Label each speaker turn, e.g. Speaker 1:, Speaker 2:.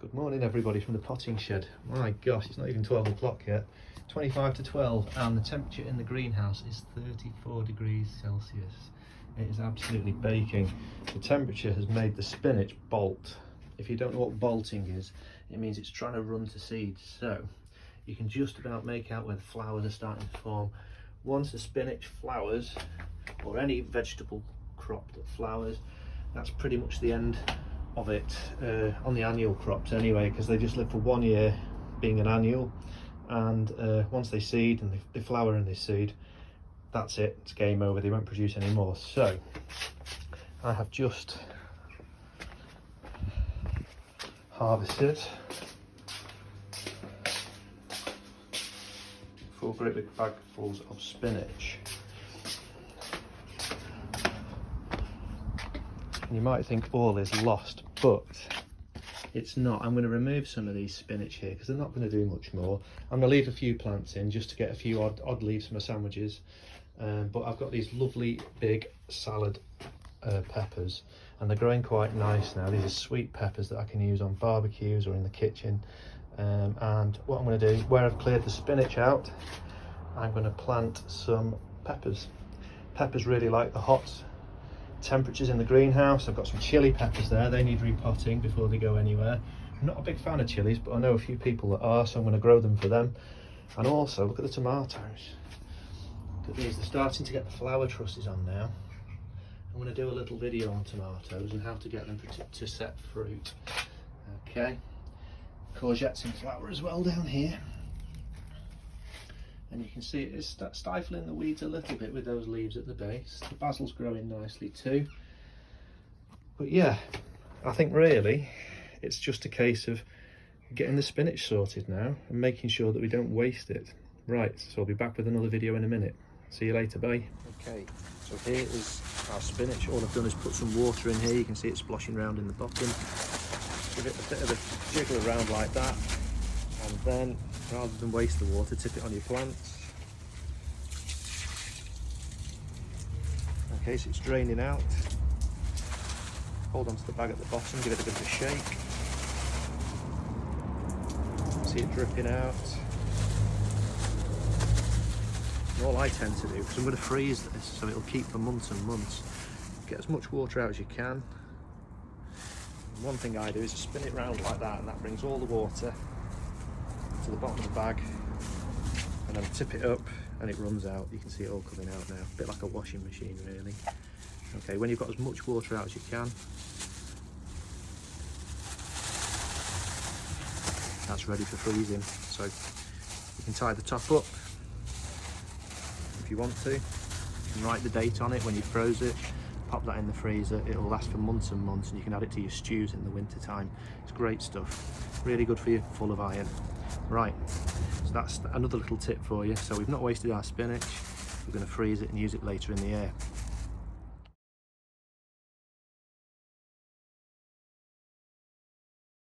Speaker 1: Good morning everybody from the potting shed. My gosh, it's not even 12 o'clock yet. 25 to 12 and the temperature in the greenhouse is 34 degrees Celsius. It is absolutely baking. The temperature has made the spinach bolt. If you don't know what bolting is, it means it's trying to run to seed. So you can just about make out where the flowers are starting to form. Once the spinach flowers, or any vegetable crop that flowers, that's pretty much the end of it on the annual crops anyway, because they just live for 1 year being an annual, and once they seed and they flower and they seed, that's it, it's game over, they won't produce any more. So I have just harvested 4 great big bagfuls of spinach. You might think all is lost, but it's not. I'm going to remove some of these spinach here because they're not going to do much more. I'm going to leave a few plants in just to get a few odd leaves for my sandwiches. But I've got these lovely big salad peppers, and they're growing quite nice now. These are sweet peppers that I can use on barbecues or in the kitchen. And what I'm going to do, where I've cleared the spinach out, I'm going to plant some peppers. Peppers really like the hot temperatures in the greenhouse. I've got some chili peppers there, they need repotting before they go anywhere. I'm not a big fan of chilies, but I know a few people that are, so I'm going to grow them for them. And also look at the tomatoes. Look at these, they're starting to get the flower trusses on now. I'm going to do a little video on tomatoes and how to get them to set fruit. Okay, courgettes in flower as well down here. And you can see it's stifling the weeds a little bit with those leaves at the base. The basil's growing nicely too. But yeah, I think really it's just a case of getting the spinach sorted now and making sure that we don't waste it. Right, so I'll be back with another video in a minute. See you later, bye. Okay, so here is our spinach. All I've done is put some water in here. You can see it splashing around in the bottom. Give it a bit of a jiggle around like that. And then, rather than waste the water, tip it on your plants. Okay, so it's draining out. Hold on to the bag at the bottom, give it a bit of a shake. See it dripping out. And all I tend to do, because I'm going to freeze this so it'll keep for months and months, get as much water out as you can. And one thing I do is spin it round like that, and that brings all the water to the bottom of the bag, and then tip it up and it runs out. You can see it all coming out now, a bit like a washing machine really. Okay, when you've got as much water out as you can, that's ready for freezing. So you can tie the top up if you want to. You can write the date on it when you froze it, pop that in the freezer. It'll last for months and months, and you can add it to your stews in the winter time. It's great stuff, really good for you, full of iron. Right, so that's another little tip for you. So we've not wasted our spinach, we're going to freeze it and use it later in the year.